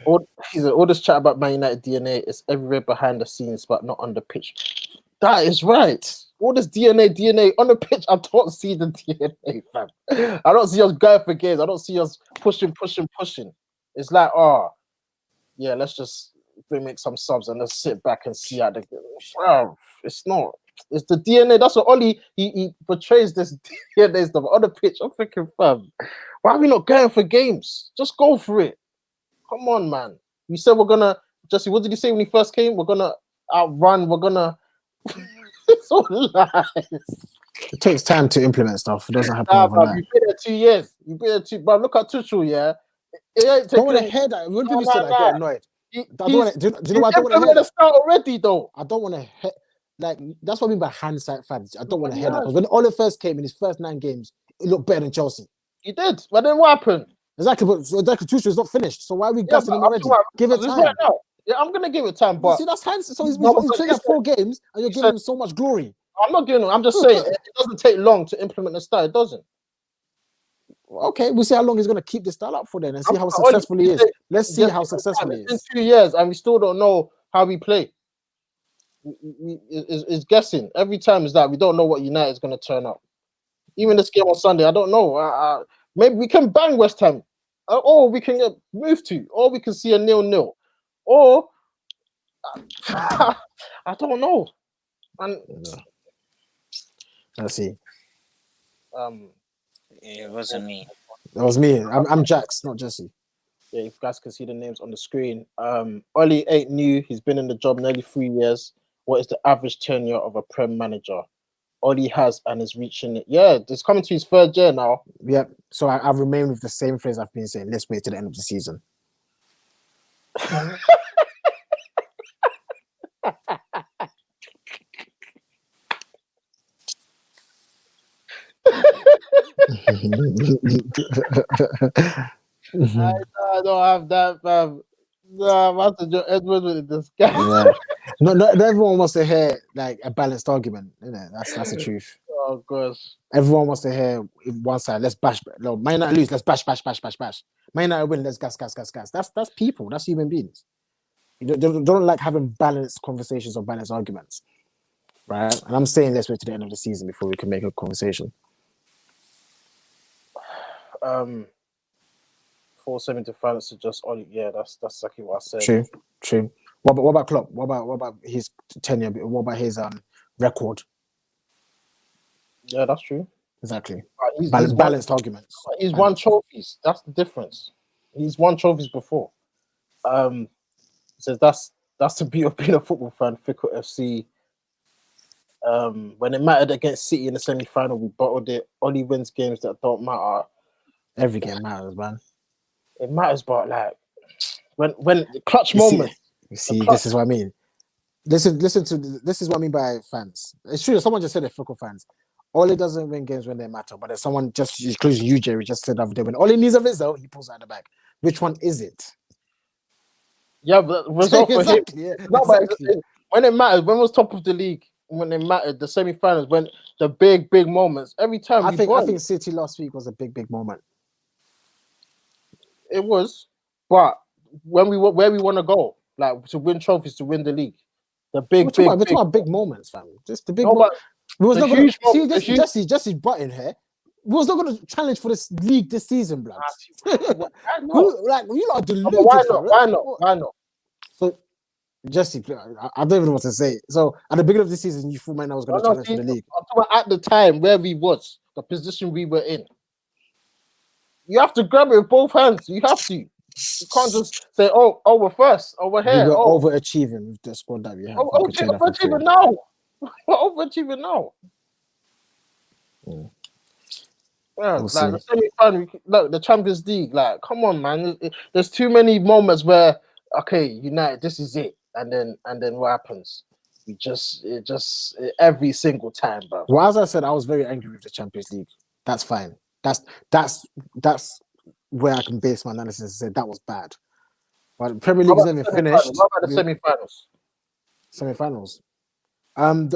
All this chat about Man United DNA is everywhere behind the scenes, but not on the pitch. That is right. All this DNA on the pitch. I don't see the DNA, fam. I don't see us going for games. I don't see us pushing. It's like, yeah, let's just make some subs and let's sit back and see how the game. Wow, it's not. It's the DNA. That's what Oli he portrays this DNA stuff on the pitch. I'm thinking, fam, why are we not going for games? Just go for it. Come on, man. You said we're gonna, Jesse, what did you say when he first came? We're gonna outrun, we're gonna it's all lies. It takes time to implement stuff. It doesn't happen overnight. You've been there 2 years. But look at Tuchel, yeah. It ain't taking... Don't want to hear that. When people say that, I get annoyed. Do you know why I don't want to hear the start already, though. I don't want to hear, like, that's what I mean by hindsight fans. I don't want to hear that, because when Ole first came in his first 9 games, it looked better than Chelsea. He did, but then what happened? Exactly, but Tuchel is not finished. So why are we gassing him already? Give it time. Right now. Yeah, I'm gonna give it time, but see, that's hindsight. So he's playing at 4 games, and you're giving him so much glory. I'm not giving him. I'm just saying it doesn't take long to implement the style. It doesn't. Okay, we'll see how long he's going to keep this style up for then, and see how successful he is. Let's see how successful he is. It's been 2 years, and we still don't know how we play. It's guessing. Every time is that we don't know what United is going to turn up. Even this game on Sunday, I don't know. Maybe we can bang West Ham, or we can get moved to, or we can see a 0-0, or I don't know. And let's see. It wasn't me. That was me. I'm Jax, not Jesse. Yeah, if you guys can see the names on the screen. Oli ain't new. He's been in the job nearly 3 years. What is the average tenure of a Prem manager? Oli has and is reaching it. Yeah, it's coming to his 3rd year now. Yeah, so I've remained with the same phrase I've been saying. Let's wait to the end of the season. I don't have that, fam. No, Master Joe Edwards with this guy. Yeah. Not everyone wants to hear like a balanced argument, isn't it? That's the truth. Oh gosh. Everyone wants to hear one side. Let's bash. No, Man United lose. Let's bash. Man United win. Let's gas. That's people. That's human beings. They don't like having balanced conversations or balanced arguments, right? And I'm saying let's wait to the end of the season before we can make a conversation. 475 to just Oli. Yeah, that's exactly what I said. True. What about Klopp? What about his tenure? What about his record? Yeah, that's true. Exactly. He's balanced arguments. He's won trophies. That's the difference. He's won trophies before. So that's the beauty of being a football fan. Fickle FC. When it mattered against City in the semi-final, we bottled it. Oli wins games that don't matter. Every game matters, man. It matters, but like when the clutch moment. You see, this is what I mean. Listen to this is what I mean by fans. It's true. Someone just said they're football fans. Oli doesn't win games when they matter, but if someone just, including you, Jerry, just said the other day, when Oli needs a result, he pulls out the back. Which one is it? Yeah, but result for exactly, him. Yeah, No, exactly. but when it matters, when it was top of the league, when it mattered, the semi-finals, when the big moments, every time I think City last week was a big moment. It was, but where we want to go, like to win trophies, to win the league, the big we're talking about big moments, fam. Just the big. No, but we was not going to see Jesse's button here. We was not going to challenge for this league this season, blood. Like you lot are deluded. Why not? So, Jesse, I don't even know what to say. So, at the beginning of this season, you thought Man was going to challenge for the league. I'm talking about at the time where we was, the position we were in. You have to grab it with both hands. You have to. You can't just say, "Oh, we're first. Oh, we're here." We were overachieving with the squad that we have. Overachieving now. We're overachieving now. Yeah, We'll like see. the semi-final, look, the Champions League. Like, come on, man. There's too many moments where, okay, United, this is it, and then what happens? Every single time, bro. Well, as I said, I was very angry with the Champions League. That's fine. That's where I can base my analysis and say that was bad. But the Premier League is never finished. What about the semi-finals? Semi-finals. Some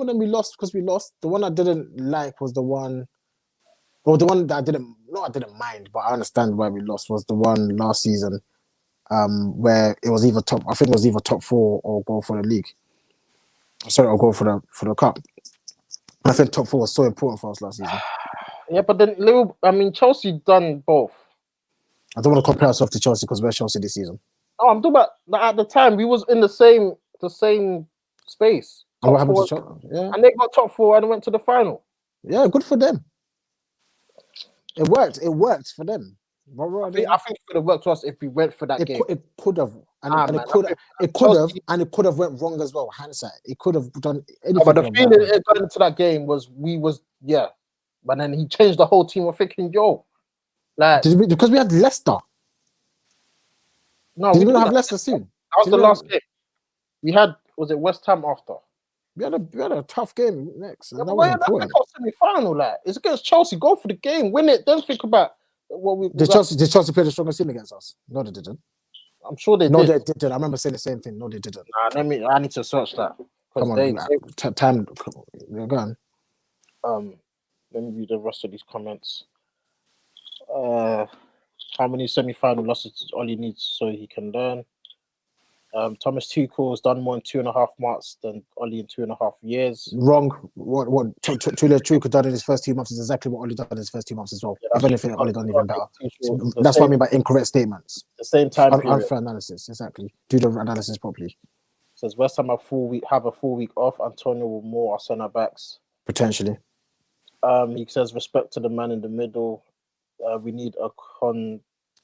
of them we lost because we lost. The one I didn't like was the one. Well, the one that I didn't mind, but I understand why we lost was the one last season, where it was either top. I think it was either top 4 or go for the league. Sorry, or go for the cup. I think top 4 was so important for us last season. Yeah, but then Chelsea done both. I don't want to compare ourselves to Chelsea because we're Chelsea this season. Oh, I'm talking about at the time we was in the same space. And what happened to Chelsea? Yeah. And they got top 4 and went to the final. Yeah, good for them. It worked. It worked for them. I think it could have worked to us if we went for that game. It could have, it could have went wrong as well. Hindsight, it could have done anything. But the feeling going into that game was but then he changed the whole team. We're thinking, yo, like because we had Leicester. No, did we not have Leicester soon? That was the last game. We had was it West Ham after? We had a tough game next. And that was important. Semi-final, like it's against Chelsea. Go for the game, win it. Then think about what we. Did Chelsea play the strongest team against us? No, they didn't. I'm sure they did. No, they didn't. I remember saying the same thing. No, they didn't. I need to search that. Come on, time. Go on. Let me read the rest of these comments. How many semi-final losses does Oli need so he can learn? Thomas Tuchel has done more in 2.5 months than Oli in 2.5 years. Wrong. What Tuchel done in his first 2 months is exactly what Oli done in his first 2 months as well. If anything, Oli done even better. That's what I mean by incorrect statements. The same time period. Unfair analysis, exactly. Do the analysis properly. Says West Ham have a full week off. Antonio will more our centre backs. Potentially. He says respect to the man in the middle. We need a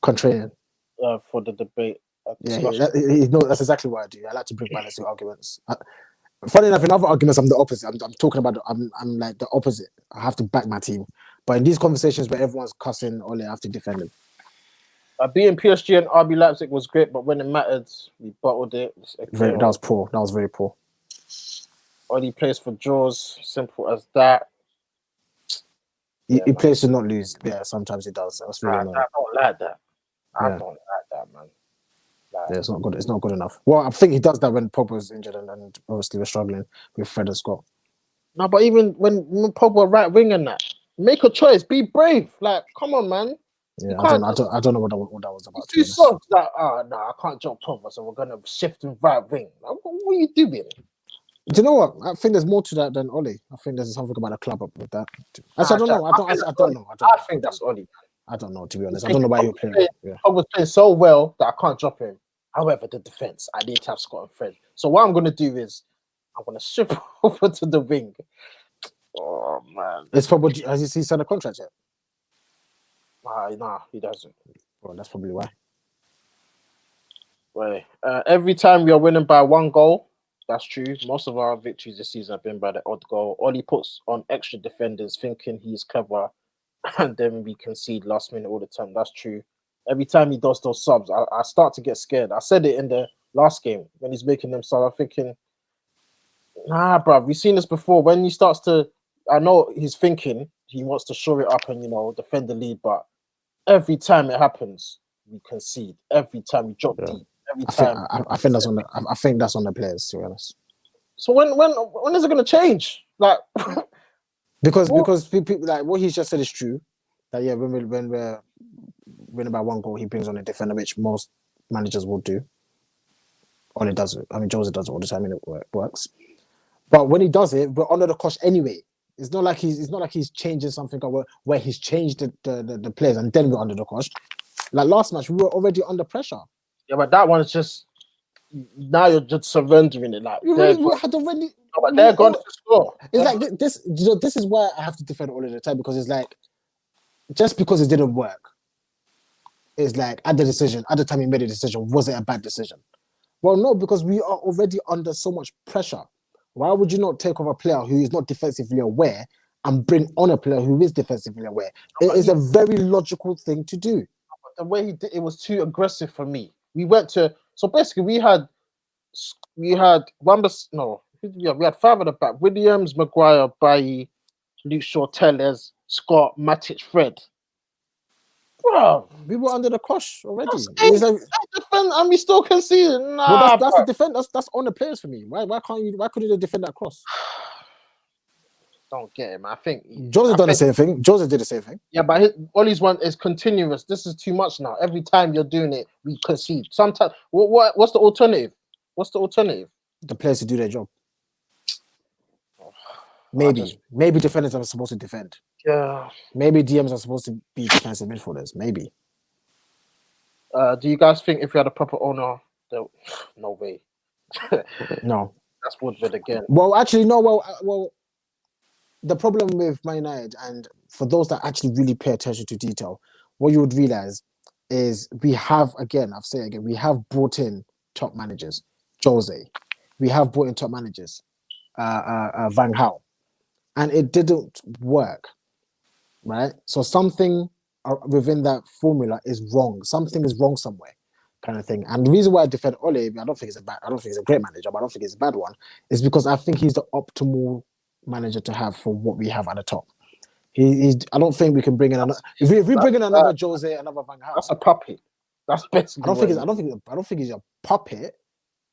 contrarian for the debate. That's exactly what I do. I like to bring balance to arguments. Funny enough, in other arguments, I'm the opposite. I'm talking about. I'm like the opposite. I have to back my team. But in these conversations where everyone's cussing, Ole, I have to defend him. Beating PSG and RB Leipzig was great, but when it mattered, we bottled it. That was poor. That was very poor. Oli plays for draws. Simple as that. He man. plays to not lose. Yeah, sometimes he does. That's really I annoying. don't like that. I Yeah. don't like that, man. Like, Yeah, it's not good. It's not good enough. Well, I think he does that when Pogba's injured and obviously we're struggling with Fred and Scott. no, but even when Pogba right wing and that, make a choice. Be brave. Like, come on, man. You Yeah, can't. I don't know what that was It's about, to too be honest. soft. Like, no, I can't jump Pogba, so we're gonna shift him right wing. Like, what are you doing? Do you know what? I think there's more to that than Oli. I think there's something about the club up with that. Actually, I don't know. I don't know. I think that's Oli. I don't know, to be honest. He's I don't know why thinking you're playing. Yeah. Pogba's playing so well that I can't drop him. However, the defense, I need to have Scott and Fred. So what I'm gonna do is I'm gonna shift over to the wing. Oh man, It's probably has he signed a contract yet? nah, he doesn't. Well, that's probably why. Right. Every time we are winning by one goal, that's true. Most of our victories this season have been by the odd goal. Oli puts on extra defenders, thinking he's clever, and then we concede last minute all the time. That's true. Every time he does those subs, I start to get scared. I said it in the last game when he's making them subs. I'm thinking, nah, bro, we've seen this before. When he starts to, I know he's thinking he wants to shore it up and defend the lead, but every time it happens, we concede. Every time we drop deep. Every time. I think that's on the I think that's on the players, to be honest. So when is it going to change? Like, because people like what he's just said is true. That yeah, when we're winning by one goal, he brings on a defender, which most managers will do. Or it does it. I mean, Jose does it all the time, and it works. But when he does it, we're under the cosh anyway. It's not like he's changing something where he's changed the players and then we're under the cosh. Like last match, we were already under pressure. yeah, but that one is just now you're just surrendering it. Like We had already. but they're going to score. It's like this. This is why I have to defend all of the time, because it's like just because it didn't work, it's like at the time he made a decision, was it a bad decision? Well, no, because we are already under so much pressure. Why would you not take off a player who is not defensively aware and bring on a player who is defensively aware? It is a very logical thing to do. The way he did it was too aggressive for me. We went to basically we had Wambas. No, we had five at the back: Williams, Maguire, Bailly, Luke Shaw, Tellez, Scott, Matic, Fred. Bro, we were under the cosh already. Defend and we still conceded. Nah, well, that's the defend. That's on the players for me. Why can't you? Why couldn't you defend that cross? Don't get it, man. I think Jose done the same thing. Jose did the same thing. Yeah, but Ollie's one is continuous. This is too much now. Every time you're doing it, we concede. Sometimes, what's the alternative? What's the alternative? The players to do their job. Maybe defenders are supposed to defend. Yeah. Maybe DMs are supposed to be defensive midfielders. Maybe. Do you guys think if you had a proper owner, no way? No. That's Woodward again. Well, actually, no. Well, the problem with Man United, and for those that actually really pay attention to detail, what you would realize is we have, again, I've said it again, we have brought in top managers. Jose. We have brought in top managers. Van Gaal. And it didn't work. Right? So something within that formula is wrong. Something is wrong somewhere, kind of thing. And the reason why I defend Ole, I don't think he's a great manager, but I don't think he's a bad one, is because I think he's the optimal manager to have for what we have at the top. I don't think we can bring in another. If we bring in another Jose, another Van Gaal, that's a puppet. That's basically. I don't think he's a puppet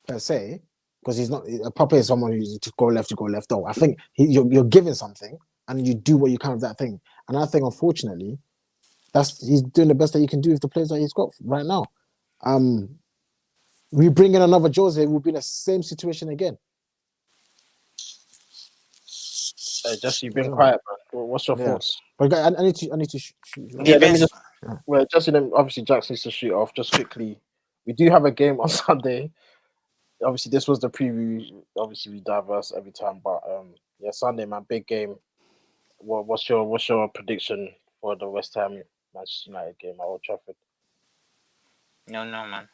per se, because he's not a puppet. Is someone who's to go left, No, I think you're given something and you do what you can with that thing. And I think, unfortunately, he's doing the best that he can do with the players that he's got right now. We bring in another Jose, we'll be in the same situation again. Jesse, you've been quiet, man. What's your thoughts? But I need to shoot. Yeah, let me just. Well, Jesse, obviously Jackson needs to shoot off. Just quickly, we do have a game on Sunday. Obviously, this was the preview. Obviously, we diverse every time, but yeah, Sunday, man, big game. What's your prediction for the West Ham Manchester United game at Old Trafford? No, man.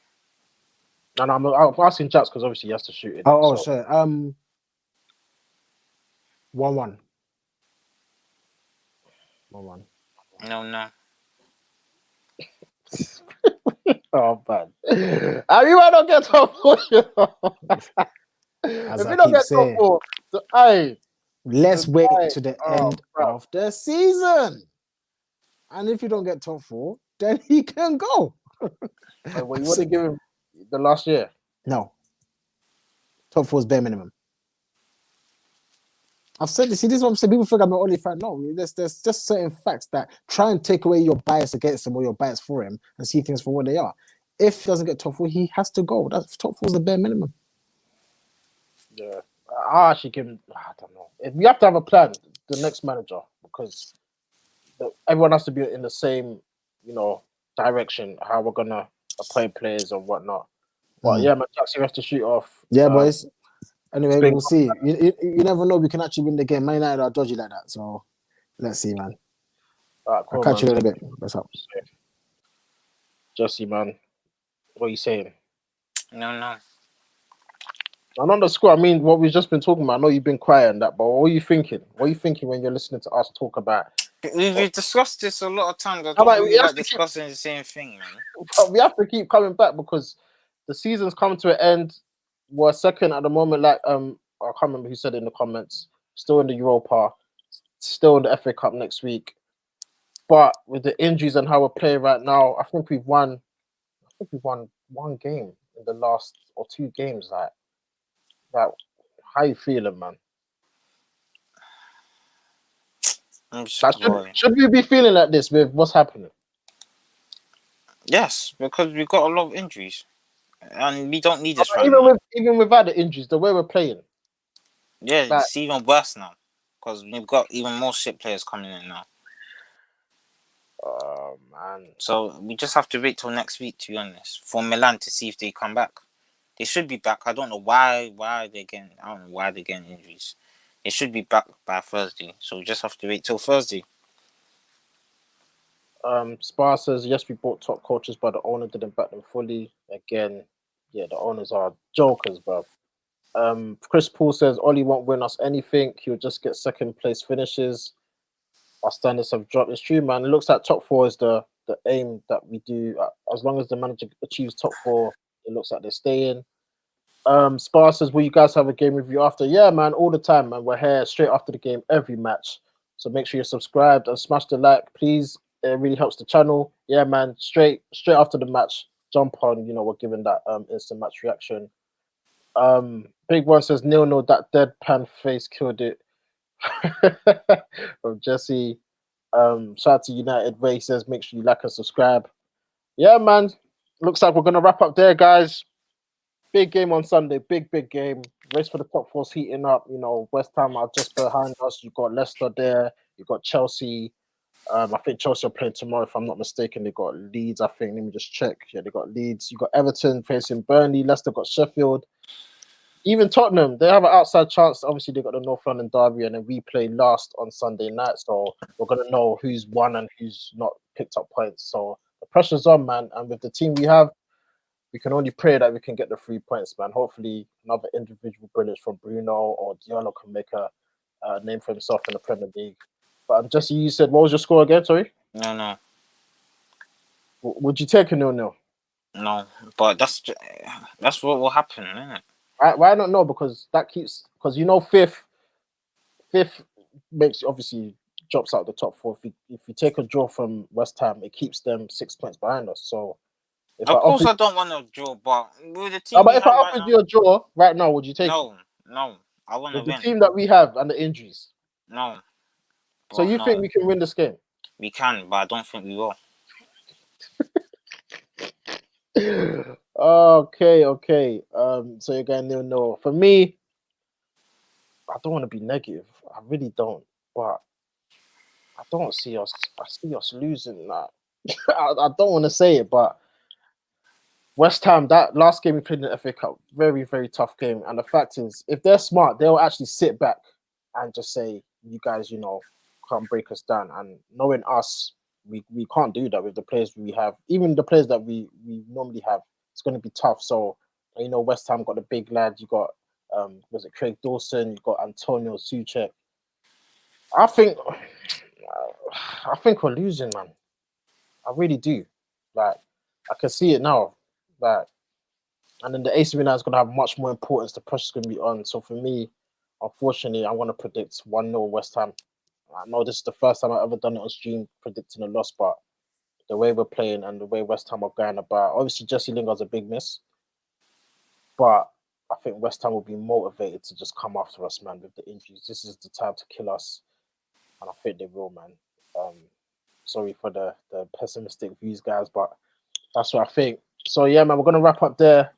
No, I'm asking Jax because obviously he has to shoot it. Sorry. 1-1. 1-1. No. Oh, man. You might not get top four. If you don't get top four, hey. Let's The wait guy- to the oh, end crap. of the season. And if you don't get top 4, then he can go. Well, you wouldn't give him the last year. No. Top 4 is bare minimum. I've said this. See, this is what I'm saying. People think I'm an Oli fan. No, there's just certain facts that try and take away your bias against him or your bias for him and see things for what they are. If he doesn't get top 4, he has to go. That's top 4 is the bare minimum. Yeah, I actually give him. I don't know. We have to have a plan. The next manager, because everyone has to be in the same, direction. How we're gonna appoint players and whatnot. But yeah, man, Jackson, you have to shoot off. Yeah, boys. Anyway, been- we'll see. You never know. We can actually win the game. Man United are dodgy like that. So let's see, man. Alright, I'll cool, catch you man. in a bit. What's up? Jesse, man, what are you saying? No. And on the score, I mean, what we've just been talking about. I know you've been quiet on that, but what are you thinking? What are you thinking when you're listening to us talk about? We've discussed this a lot of times. I How don't about really we have like to keep- discussing the same thing, man. But we have to keep coming back because the season's come to an end. We're second at the moment, like I can't remember who said it in the comments. Still in the Europa, still in the FA Cup next week. But with the injuries and how we're playing right now, I think we've won one game in the last or 2 games. Like how you feeling, man? I'm just Like, worried. should we be feeling like this with what's happening? Yes, because we've got a lot of injuries, and we don't need this But right now. even without the injuries, the way we're playing, Yeah, like, it's even worse now because we've got even more shit players coming in now. oh man. So we just have to wait till next week, to be honest, for Milan to see if they come back. They should be back. I don't know why they're getting. I don't know why they're getting injuries. They should be back by Thursday. So we just have to wait till Thursday. Spar says yes, we bought top coaches, but the owner didn't back them fully. Again, yeah, the owners are jokers, bro. Chris Paul says Ollie won't win us anything. He'll just get second place finishes. Our standards have dropped. It's true, man. It looks like top 4 is the aim that we do. As long as the manager achieves top 4, it looks like they're staying. Spar says, will you guys have a game review after? Yeah, man, all the time, man. We're here straight after the game, every match. So make sure you're subscribed and smash the like, please. It really helps the channel. Yeah, man. Straight after the match, jump on. We're giving that instant match reaction. Big One says 0-0. That deadpan face killed it. From Jesse. Shout out to United where he says make sure you like and subscribe. Yeah, man. Looks like we're gonna wrap up there, guys. Big game on Sunday. Big game. Race for the top 4's heating up. West Ham are just behind us. You've got Leicester there. You've got Chelsea. I think Chelsea are playing tomorrow, if I'm not mistaken. They got Leeds, I think. Let me just check. Yeah, they got Leeds. You got Everton facing Burnley. Leicester got Sheffield. Even Tottenham, they have an outside chance. Obviously, they got the North London derby, and then we play last on Sunday night. So we're gonna know who's won and who's not picked up points. So the pressure's on, man. And with the team we have, we can only pray that we can get the 3 points, man. Hopefully, another individual brilliance from Bruno or Diallo can make a name for himself in the Premier League. But Jesse, you said what was your score again? Sorry. No. Would you take a 0-0? No, but that's what will happen, isn't it? Why not? No, because because fifth makes obviously drops out the top 4. If you take a draw from West Ham, it keeps them 6 points behind us. So if Of course, I I don't want to draw, but with the team but we if I have right offered now, you a draw right now, would you take it? No, I want to With the win. team that we have and the injuries? No, So you think we can win this game? we can, but I don't think we will. Okay. So you're going 0-0. For me, I don't want to be negative. I really don't. But I don't see us. I see us losing that. I don't want to say it, but West Ham, that last game we played in the FA Cup, very, very tough game. And the fact is, if they're smart, they'll actually sit back and just say, you guys, can't break us down. And knowing us, we can't do that with the players we have. Even the players that we normally have, it's going to be tough. So, West Ham got the big lad. You got, was it Craig Dawson? You got Antonio Souček. I think we're losing, man. I really do. Like, I can see it now. Like, and then the AC Milan is going to have much more importance. The pressure's going to be on. So for me, Unfortunately, I'm going to predict 1-0 West Ham. I know this is the first time I've ever done it on stream, predicting a loss, but the way we're playing and the way West Ham are going about, obviously Jesse Lingard's a big miss, but I think West Ham will be motivated to just come after us, man, with the injuries. This is the time to kill us, and I think they will, man. Sorry for the pessimistic views, guys, but that's what I think. So yeah, man, we're gonna wrap up there.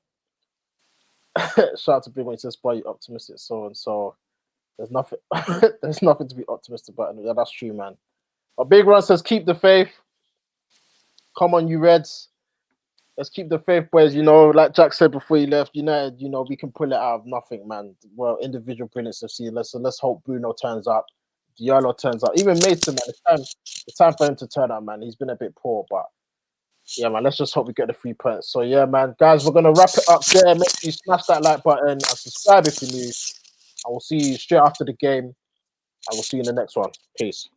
Shout out to Big One, says, "Boy, you optimistic, so and so." There's nothing. There's nothing to be optimistic about. Yeah, that's true, man. But Big Ron says, "Keep the faith. Come on, you Reds. Let's keep the faith, boys. You know, like Jack said before he left, United. You know, we can pull it out of nothing, man. Well, individual brilliance of see. Let's hope Bruno turns up, Diallo turns up, even Mason, man. It's time for him to turn up, man. He's been a bit poor, but yeah, man. Let's just hope we get the 3 points. So yeah, man, guys, we're gonna wrap it up there. Make sure you smash that like button and subscribe if you're new. I will see you straight after the game. I will see you in the next one. Peace.